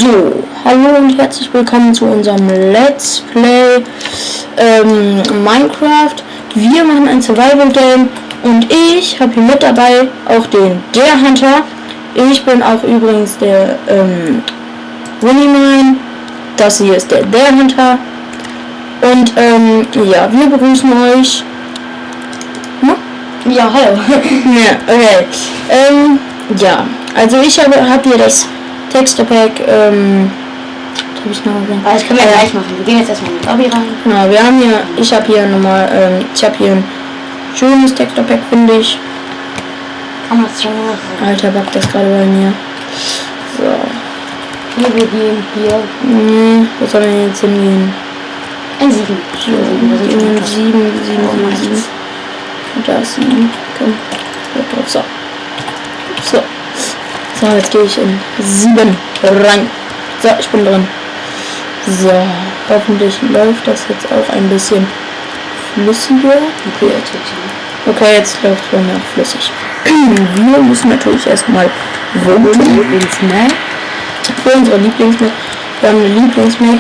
So, hallo und herzlich willkommen zu unserem Let's Play Minecraft. Wir machen ein Survival Game und ich habe hier mit dabei auch den Der Hunter. Ich bin auch übrigens der Winnie. Das hier ist der Hunter. Und ja, wir begrüßen euch. Hm? Ja, hallo. Ja, okay. Ja, also ich habe hier das Texture-Pack, habe ich noch erwähnt. Das können wir gleich machen. Wir gehen jetzt erstmal in die Lobby rein. Genau, wir haben hier, ich habe hier nochmal, ich habe hier ein schönes Texture-Pack, finde ich. Kann man es schon machen. Alter, backt das gerade bei mir. So. Hier, wir gehen hier. Wo soll denn jetzt hingehen? Ein 7. So, 7. Und da ist 7. Komm, drauf, so. So, jetzt gehe ich in 7 rein. So, ich bin drin. So, hoffentlich läuft das jetzt auch ein bisschen flüssiger. Okay, jetzt läuft es bei mir auch flüssig. Wir müssen natürlich erstmal voten. Für unsere Lieblingsmap. Wir haben eine Lieblingsmap,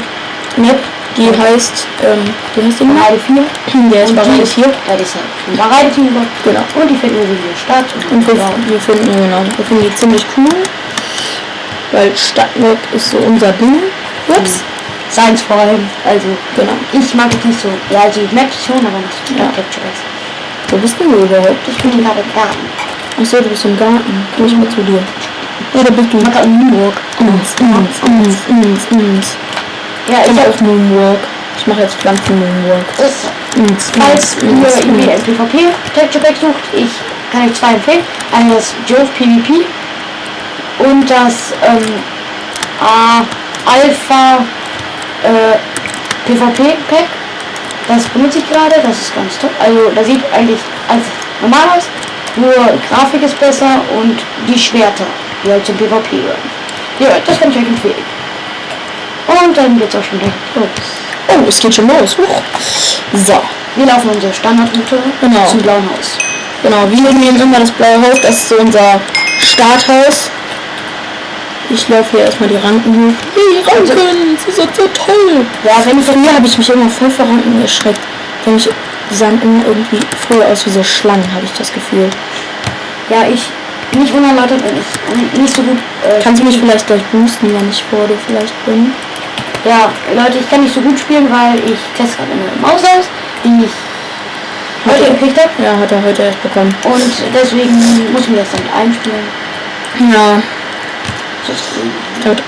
die heißt, die heißt die Parade 4. Der ist Parade 4. Ja, die ist halt ein Parade-Team. Genau. Und die finden wir hier Stadt. Und wir finden die ziemlich cool. Weil Stadtmap ist so unser Ding. Ups. Seins vor allem. Also, Genau. ich mag es nicht so. Ja, also ich merke es schon, aber nicht so. Ja. Capture. Wo bist du überhaupt? Ich bin gerade im Garten. Achso, du bist im Garten. Komm ich mal zu dir. Ja, da bist du. Ich mache in Nürnberg. Ja, Ich ich mache habe auch Moonwalk. Ich mache jetzt Pflanzen-Moonwalk. Falls ihr irgendwie ein PvP-Texture-Pack sucht, kann ich zwei empfehlen. Einmal das Jove PvP und das Alpha PvP-Pack. Das benutze ich gerade, das ist ganz toll. Also da sieht eigentlich alles normal aus, nur Grafik ist besser und die Schwerter, die halt zum PvP gehören. Ja, das kann ich euch empfehlen. Und dann geht's auch schon gleich los. Oh, es geht schon los. So. Wir laufen unsere Standardroute zum Blauen Haus. Genau, wir nehmen immer das blaue Haus. Das ist so unser Starthaus. Ich laufe hier erstmal die Ranken hoch. Die Ranken, sie sind so toll. Ja, Von mir habe ich mich immer voll vor Ranken erschreckt. Die sahen immer irgendwie früher aus wie so Schlangen, habe ich das Gefühl. Ja, ich nicht wundern, Leute, wenn ich nicht so gut... Kannst du mich vielleicht gleich boosten, wenn ich vor dir vielleicht bin? Ja, Leute, ich kann nicht so gut spielen, weil ich teste gerade eine Maus aus, die ich heute gekriegt habe. Ja, hat er heute erst bekommen. Und deswegen muss ich mir das dann einspielen. Ja.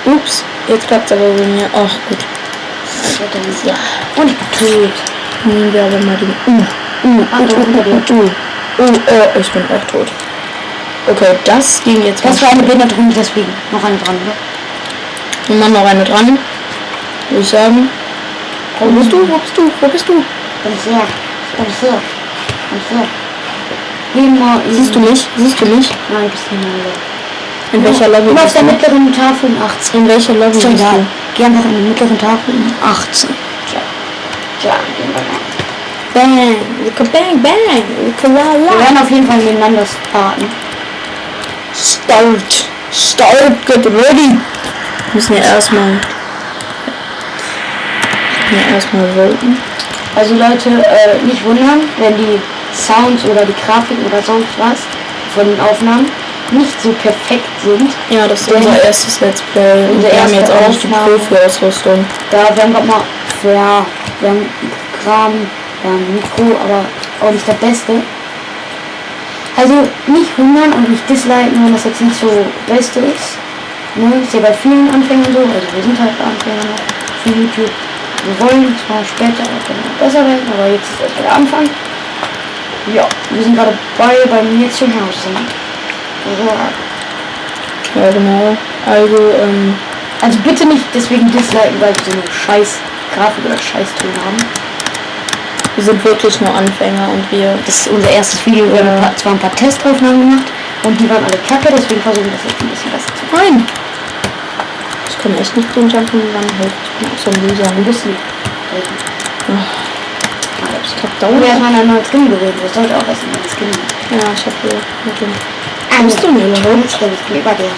Ups, jetzt klappt es aber bei mir. Ach gut. Ja. Und ich bin tot. Nehmen wir aber mal den... ich bin auch tot. Okay, das ging jetzt... Das war eine Behinderung, deswegen noch eine dran, oder? Wir machen noch eine dran. Würde ich sagen. Wo bist du? Wo bist du? Bin ich sehr. Gehen wir in... Siehst du mich? Nein, bist du nicht. In welcher Lobby Immer auf bist der du? mittleren Tafel 18. In welcher Lobby bist Egal. du? Geh einfach in die mittleren Tafel 18. Ja, gehen wir rein. Bang! Bang, bang! Wir werden auf jeden Fall miteinander starten. Start, get ready! Wir müssen ja erstmal voten. Also Leute, nicht wundern, wenn die Sounds oder die Grafik oder sonst was von den Aufnahmen nicht so perfekt sind. Ja, das ist unser erstes Let's Play. Und wir haben jetzt auch nicht die Profi-Ausrüstung. Ja, wir haben gerade mal wir haben Kram, wir haben ein Mikro, aber auch nicht das Beste. Also nicht wundern und nicht disliken, wenn das jetzt nicht so das Beste ist. Ne? Ist ja bei vielen Anfängern so, also wir sind halt Anfänger noch für YouTube. Wir wollen zwar später auch besser werden, aber jetzt ist erst der Anfang. Ja, wir sind gerade beim jetzigen Haus sind. Ja, genau. Also bitte nicht deswegen disliken, weil wir so eine scheiß Grafik oder scheiß Ton haben. Wir sind wirklich nur Anfänger und Das ist unser erstes Video. Wir haben zwar ein paar Testaufnahmen gemacht und die waren alle kacke, deswegen versuchen wir das jetzt ein bisschen besser zu machen. Nein! Ich kann echt nicht den Jump in die Wand halten. Ich bin auch so ein Loser. Ein bisschen. Ich hab Und erstmal ein neues Skin gewählt. Das sollte auch erst ein neues Skin. Ja, ich hab hier mit dem... Bist du mir überhaupt? Ich glaube, ich bin über dir.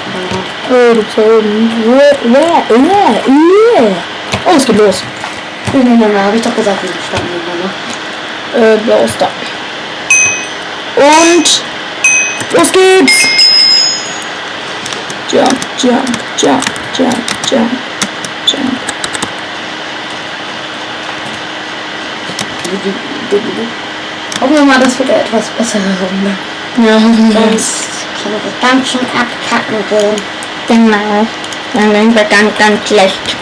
Oh, du bist da oben. Oh, es geht los. Nebeneinander, habe ich doch gesagt, wir standen nebeneinander. Blau ist da. Und los geht's! Jump, jump, jump, jump, jump, jump. Hoffen wir mal, das wird eine etwas bessere Runde. Ja, Sonst kann das ganz schön abkacken gehen. genau. Dann werden wir ganz, ganz schlecht.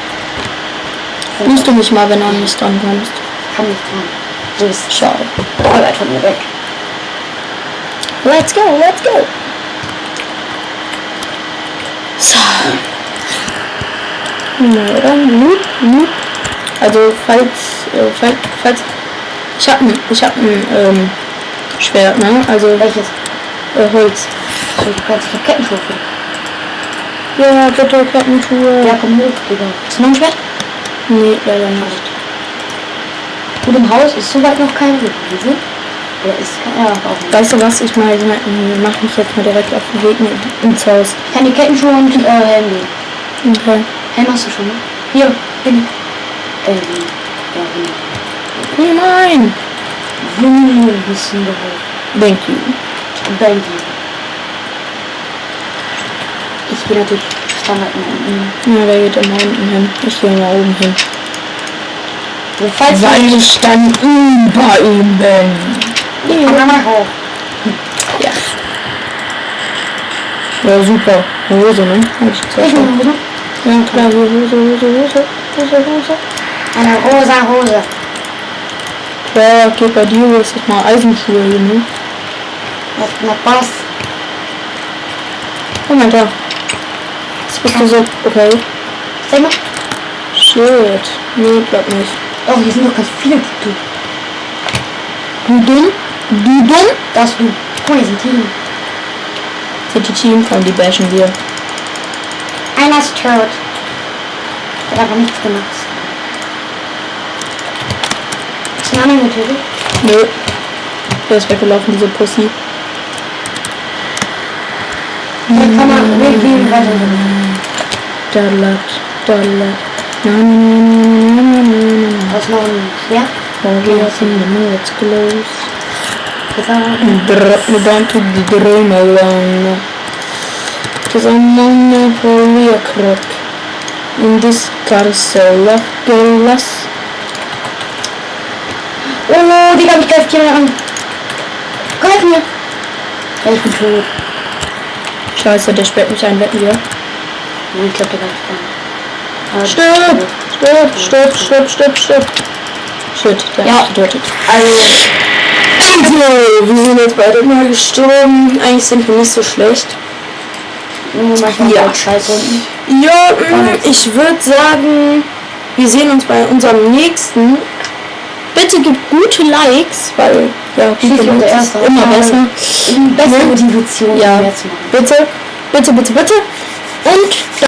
Musst du mich mal, wenn du nicht dran kommst. Kann nicht dran. So ist es. Schade. Voll weit von mir weg. Let's go, let's go. So. Na, dann Loop. Also falls ich hab ein Schwert, ne? Also Welches? Holz. So, du kannst dich Kettenschuhe finden. Ja, bitte Kettenschuhe. Ja, komm hoch, Digga. Ist noch ein Schwert? Nee, leider nicht. Gut, im Haus ist soweit noch kein gewesen. Oder ist kein. Ja, auch nicht. Weißt du was? Ich mach mich jetzt mal direkt auf den Weg ins Haus. Ich kann die Kettenschuhe und Helm geben. Okay. Helm hast du schon, ne? Hier, bin. Oh nein! Müssen geholt. Thank you. Thank you. Ich gehe natürlich Standard nach unten. Ja, wer geht immer unten hin? Ich gehe mal oben hin. So, falls Weil ich dann über ihm bin. ich kann mal hoch. Ja. Ja, super. Hose, ne? Hab ich jetzt auch Ich schon. Hose. Ja, klar, Hose. Eine rosa Hose. Ja, okay, bei dir ist das mal Eisenschuhe hier, ne? Was? Moment, da. Das bist du so. Okay. Sag mal. Shit. Nee, glaub nicht. Oh, hier sind noch ganz viele du. Du dumm? Du dumm? Das du. Guck mal, hier sind Team. Sind die Team, komm, die bashen wir. Einer ist tot. Hat aber nichts gemacht. Ist ein anderer getötet? Nö. Der ist weggelaufen, diese Pussy. Dann kann man irgendwie weiter. Dalat. Was ist noch ein Schwert? Warriors in the North close. Gesagt. We're down to the dreamland. Cause I'm on a warrior crack. In this carousel of girls. Oh, Digga, mich greift jemand an. Greif mir. Ja, ich bin tot. Scheiße, der sperrt mich ein, wetten wir. Nein, ich glaube, der greift an. Stirb! Shit, der hat mich getötet. Also, wir sind jetzt beide mal gestorben. Eigentlich sind wir nicht so schlecht. Nur manchmal Ja. auch scheiße unten. Ja, ich würde sagen, wir sehen uns bei unserem nächsten. Bitte gebt gute Likes, weil ja, gute Schließlich unser Likes ist erster. immer besser. Beste Ne? Motivation, Ja, mehr zu machen. bitte. Und